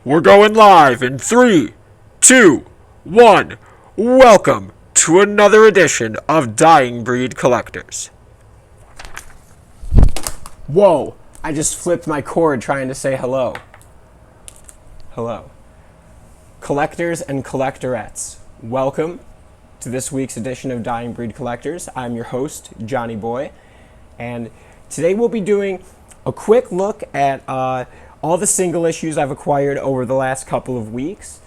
We're going live in 3, 2, 1. Welcome to another edition of Dying Breed Collectors. Whoa, I just flipped my cord trying to say hello. Hello. Collectors and collectorettes, welcome to this week's edition of Dying Breed Collectors. I'm your host, Johnny Boy, and today we'll be doing a quick look at all the single issues I've acquired over the last couple of weeks.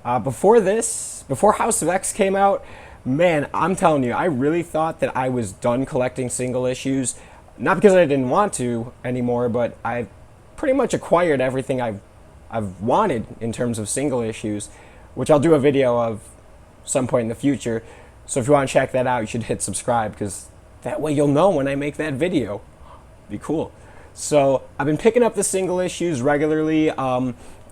Before House of X came out, man, I'm telling you, I really thought that I was done collecting single issues. Not because I didn't want to anymore, but I've pretty much acquired everything I've wanted in terms of single issues, which I'll do a video of some point in the future. So if you want to check that out, you should hit subscribe, because that way you'll know when I make that video. Be cool. So I've been picking up the single issues regularly,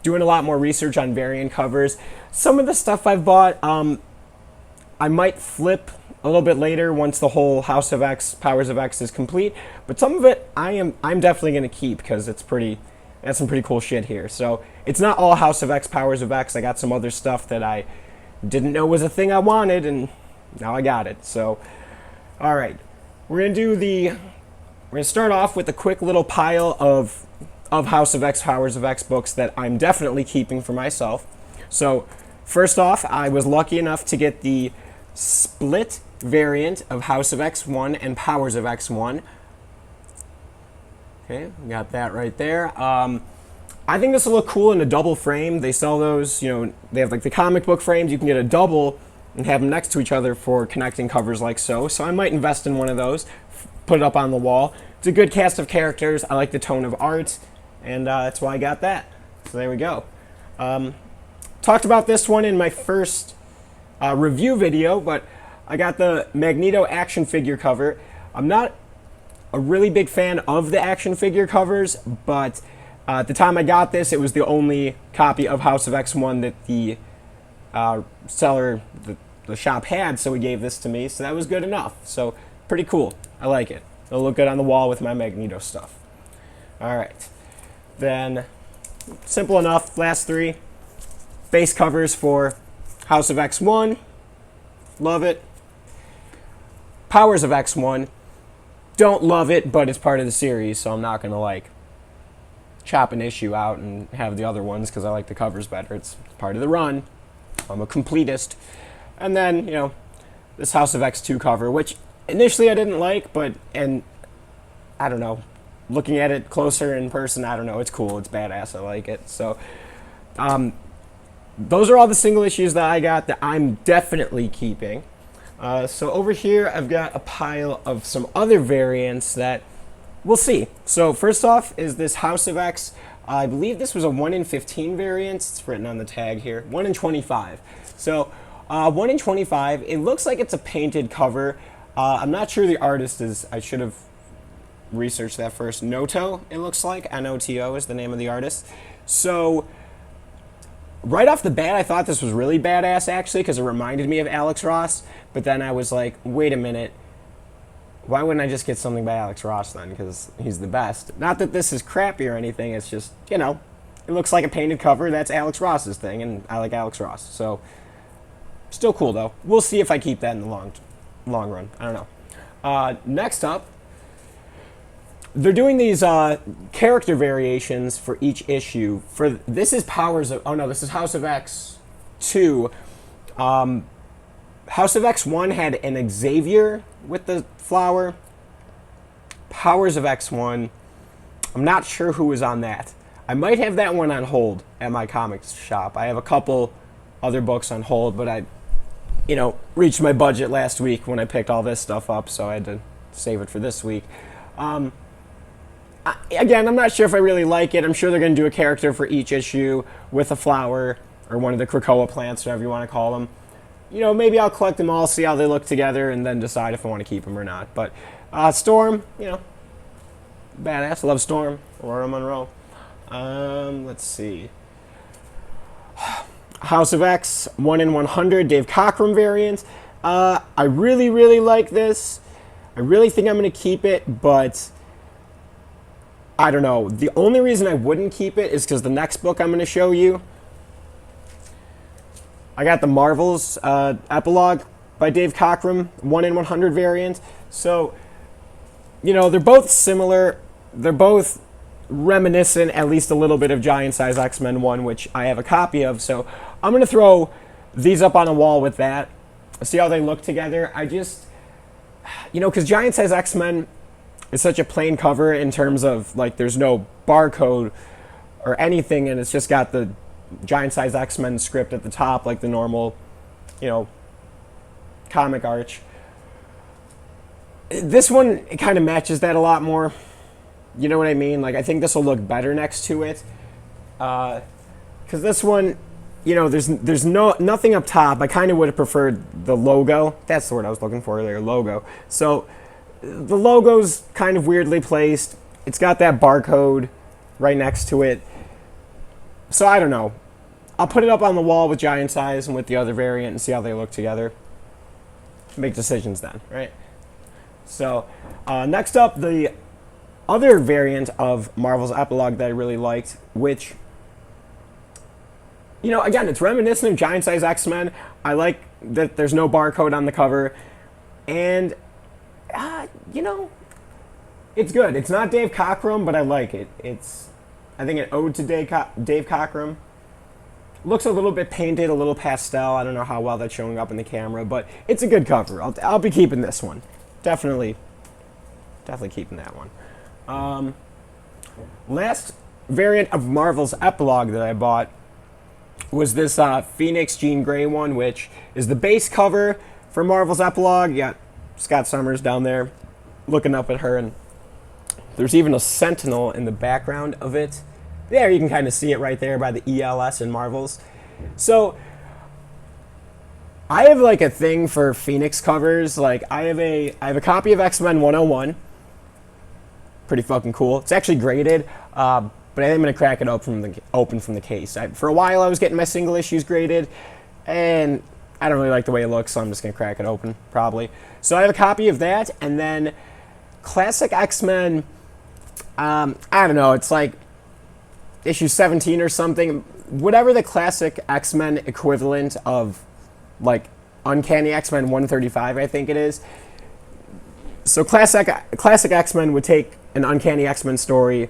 doing a lot more research on variant covers. Some of the stuff I've bought, I might flip a little bit later once the whole House of X, Powers of X is complete. But some of it I'm definitely going to keep, because that's some pretty cool shit here. So it's not all House of X, Powers of X. I got some other stuff that I didn't know was a thing I wanted, and now I got it. So, all right, we're gonna start off with a quick little pile of House of X, Powers of X books that I'm definitely keeping for myself. So first off, I was lucky enough to get the split variant of House of X1 and Powers of X1. Okay, got that right there. I think this will look cool in a double frame. They sell those, they have like the comic book frames. You can get a double and have them next to each other for connecting covers like so. So I might invest in one of those, put it up on the wall. It's a good cast of characters. I like the tone of art, and that's why I got that. So there we go. Talked about this one in my first review video, but I got the Magneto action figure cover. I'm not a really big fan of the action figure covers, but at the time I got this, it was the only copy of House of X1 that the seller, the shop had, so he gave this to me, so that was good enough. So pretty cool. I like it. It'll look good on the wall with my Magneto stuff. All right. Then, simple enough, last three. Base covers for House of X1. Love it. Powers of X1. Don't love it, but it's part of the series, so I'm not going to, chop an issue out and have the other ones, because I like the covers better. It's part of the run. I'm a completist. And then, this House of X2 cover, which initially I didn't like, and I don't know, looking at it closer in person, I don't know, it's cool, it's badass, I like it. So those are all the single issues that I got that I'm definitely keeping. So over here I've got a pile of some other variants that we'll see. So first off is this House of X. I believe this was a 1 in 15 variant. It's written on the tag here. 1 in 25. So 1 in 25, it looks like it's a painted cover. I'm not sure the artist is, I should have researched that first. Noto, it looks like. N-O-T-O is the name of the artist. So, right off the bat, I thought this was really badass, actually, because it reminded me of Alex Ross. But then I was like, wait a minute. Why wouldn't I just get something by Alex Ross then? Because he's the best. Not that this is crappy or anything. It's just, it looks like a painted cover. That's Alex Ross's thing, and I like Alex Ross. So, still cool, though. We'll see if I keep that in the long run. I don't know. Next up, they're doing these character variations for each issue. This is this is House of X 2. House of X1 had an Xavier with the flower. Powers of X1, I'm not sure who was on that. I might have that one on hold at my comics shop. I have a couple other books on hold, but I reached my budget last week when I picked all this stuff up, so I had to save it for this week. Again, I'm not sure if I really like it. I'm sure they're going to do a character for each issue with a flower or one of the Krakoa plants, whatever you want to call them. Maybe I'll collect them all, see how they look together, and then decide if I want to keep them or not. But Storm, badass. Love Storm. Aurora Monroe. Let's see. House of X, 1 in 100, Dave Cockrum variant. I really, really like this. I really think I'm going to keep it, but I don't know. The only reason I wouldn't keep it is because the next book I'm going to show you, I got the Marvels epilogue by Dave Cockrum, 1 in 100 variant. So, you know, they're both similar. They're both reminiscent, at least a little bit, of Giant Size X-Men 1, which I have a copy of. So I'm going to throw these up on a wall with that. See how they look together. I just, you know, because Giant Size X-Men is such a plain cover in terms of, like, there's no barcode or anything, and it's just got the Giant Size X-Men script at the top, like the normal, you know, comic arch. This one, it kind of matches that a lot more. You know what I mean? Like, I think this will look better next to it. Because this one, you know, there's nothing up top. I kind of would have preferred the logo. That's the word I was looking for earlier, logo. So the logo's kind of weirdly placed. It's got that barcode right next to it. So I don't know. I'll put it up on the wall with Giant Size and with the other variant and see how they look together. Make decisions then, right? So next up, the other variant of Marvel's epilogue that I really liked, which, you know, again, it's reminiscent of Giant Size X-Men. I like that there's no barcode on the cover, and you know, it's good. It's not Dave Cockrum, but I like it. It's, I think, an ode to Dave Cockrum. Looks a little bit painted, a little pastel. I don't know how well that's showing up in the camera, but it's a good cover. I'll be keeping this one. Definitely keeping that one. Last variant of Marvel's epilogue that I bought was this Phoenix Jean Grey one, which is the base cover for Marvel's epilogue. You got Scott Summers down there looking up at her, and there's even a Sentinel in the background of it. There, you can kind of see it right there by the ELS in Marvel's. So I have, like, a thing for Phoenix covers. Like, I have a copy of X-Men 101. Pretty fucking cool. It's actually graded, but I think I'm gonna crack it open from the case. For a while, I was getting my single issues graded, and I don't really like the way it looks, so I'm just gonna crack it open, probably. So I have a copy of that, and then Classic X-Men. I don't know. It's like issue 17 or something. Whatever the Classic X-Men equivalent of, like, Uncanny X-Men 135, I think it is. So Classic X-Men would take an Uncanny X-Men story,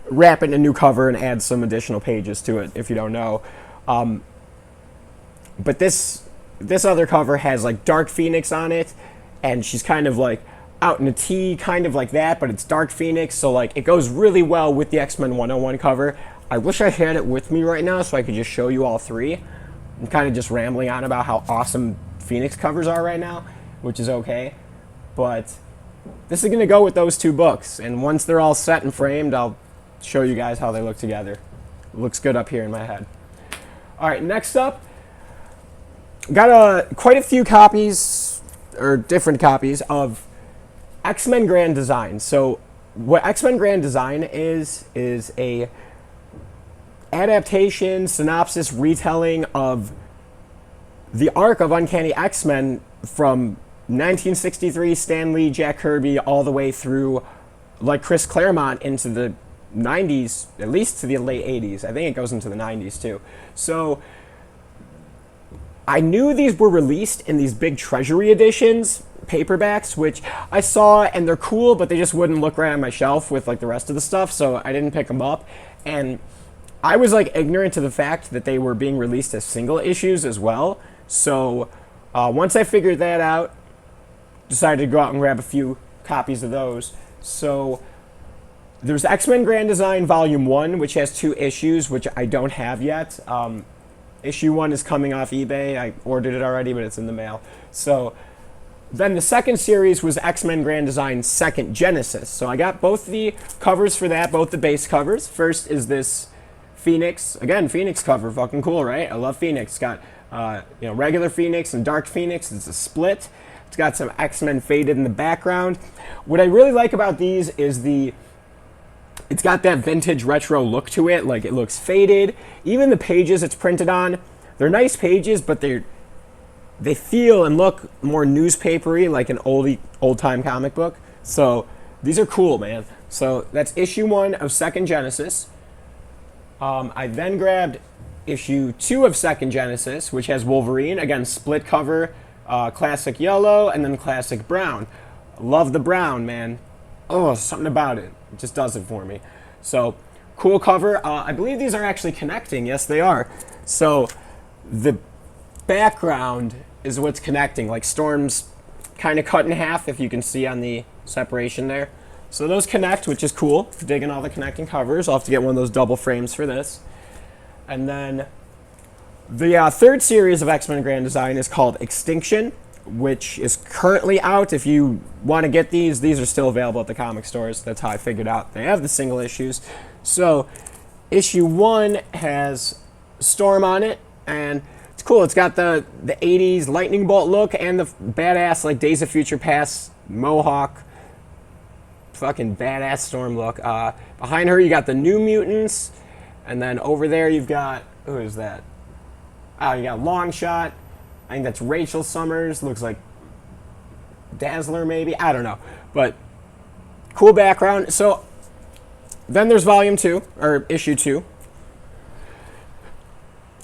wrap it in a new cover, and add some additional pages to it, if you don't know. But this other cover has, like, Dark Phoenix on it, and she's kind of, like, out in a tee, kind of like that, but it's Dark Phoenix, so, like, it goes really well with the X-Men 101 cover. I wish I had it with me right now so I could just show you all three. I'm kind of just rambling on about how awesome Phoenix covers are right now, which is okay. But this is going to go with those two books, and once they're all set and framed, I'll show you guys how they look together. It looks good up here in my head. All right, next up, got quite a few copies, or different copies, of X-Men Grand Design. So what X-Men Grand Design is a adaptation, synopsis, retelling of the arc of Uncanny X-Men from 1963, Stan Lee, Jack Kirby, all the way through, like, Chris Claremont into the 90s, at least to the late 80s. I think it goes into the 90s too. So I knew these were released in these big Treasury editions, paperbacks, which I saw, and they're cool, but they just wouldn't look right on my shelf with, like, the rest of the stuff, so I didn't pick them up. And I was, like, ignorant to the fact that they were being released as single issues as well. So once I figured that out, decided to go out and grab a few copies of those. So there's X-Men Grand Design Volume 1, which has 2 issues, which I don't have yet. Issue 1 is coming off eBay. I ordered it already, but it's in the mail. So then the second series was X-Men Grand Design Second Genesis. So I got both the covers for that, both the base covers. First is this Phoenix. Again, Phoenix cover. Fucking cool, right? I love Phoenix. It's got regular Phoenix and Dark Phoenix. It's a split. It's got some X-Men faded in the background. What I really like about these is it's got that vintage retro look to it. Like, it looks faded. Even the pages it's printed on, they're nice pages, but they feel and look more newspapery, like an old-time comic book. So these are cool, man. So that's issue 1 of Second Genesis. I then grabbed issue 2 of Second Genesis, which has Wolverine, again, split cover, classic yellow and then classic brown. Love the brown, man. Oh, something about it. It just does it for me. So, cool cover. I believe these are actually connecting. Yes, they are. So, the background is what's connecting. Like, Storm's kind of cut in half, if you can see on the separation there. So those connect, which is cool. Digging all the connecting covers. I'll have to get one of those double frames for this. And then the third series of X-Men Grand Design is called Extinction, which is currently out. If you want to get these are still available at the comic stores. That's how I figured out they have the single issues. So issue 1 has Storm on it, and it's cool. It's got the 80s lightning bolt look and the badass like Days of Future Past Mohawk fucking badass Storm look. Behind her you got the New Mutants, and then over there you've got, who is that? Oh, you got Longshot. I think that's Rachel Summers. Looks like Dazzler maybe. I don't know. But cool background. So then there's volume 2, or issue 2.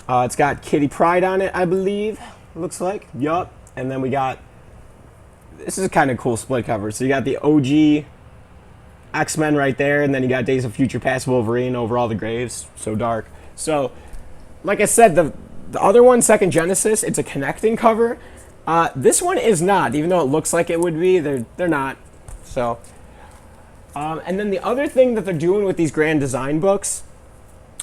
It's got Kitty Pryde on it, I believe. Looks like. Yup. And then we got, this is a kind of cool split cover. So you got the OG X-Men right there, and then you got Days of Future Past Wolverine over all the graves. So dark. So, like I said, the other one, Second Genesis, it's a connecting cover. This one is not, even though it looks like it would be. They're not. So, and then the other thing that they're doing with these Grand Design books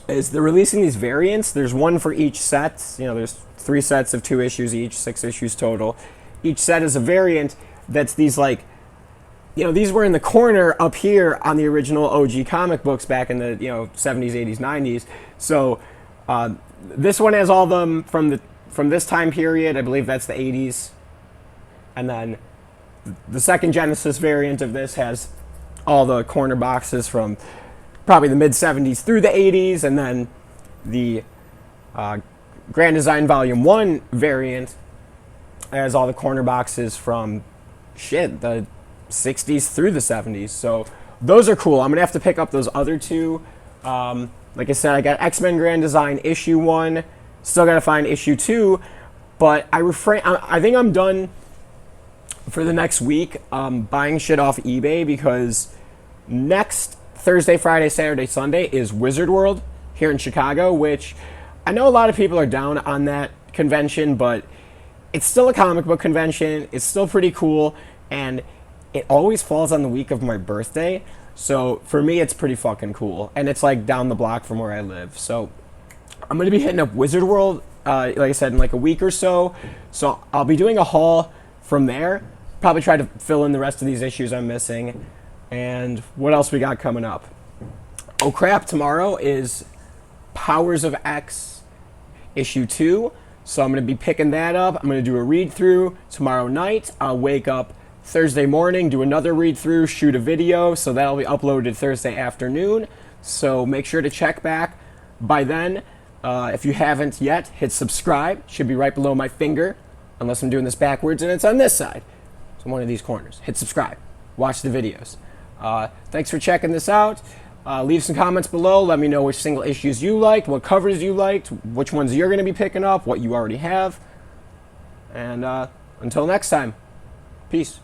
is they're releasing these variants. There's one for each set. You know, there's 3 sets of 2 issues each, 6 issues total. Each set is a variant that's these, like, you know, these were in the corner up here on the original OG comic books back in the, 70s, 80s, 90s. So this one has all of them from this time period. I believe that's the 80s. And then the Second Genesis variant of this has all the corner boxes from probably the mid-70s through the 80s. And then the Grand Design Volume 1 variant has all the corner boxes from, the 60s through the 70s. So those are cool. I'm going to have to pick up those other 2. Like I said, I got X-Men Grand Design issue 1. Still got to find issue 2. But I think I'm done for the next week buying shit off eBay, because next Thursday, Friday, Saturday, Sunday is Wizard World here in Chicago, which I know a lot of people are down on that convention, but it's still a comic book convention. It's still pretty cool, and it always falls on the week of my birthday. So for me, it's pretty fucking cool. And it's like down the block from where I live. So I'm going to be hitting up Wizard World, like I said, in like a week or so. So I'll be doing a haul from there. Probably try to fill in the rest of these issues I'm missing. And what else we got coming up? Oh crap, tomorrow is Powers of X issue 2. So I'm going to be picking that up. I'm going to do a read through tomorrow night. I'll wake up Thursday morning, do another read through, shoot a video. So that'll be uploaded Thursday afternoon. So make sure to check back by then. If you haven't yet, hit subscribe. Should be right below my finger, unless I'm doing this backwards and it's on this side. So one of these corners. Hit subscribe. Watch the videos. Thanks for checking this out. Leave some comments below. Let me know which single issues you liked, what covers you liked, which ones you're going to be picking up, what you already have. And until next time, peace.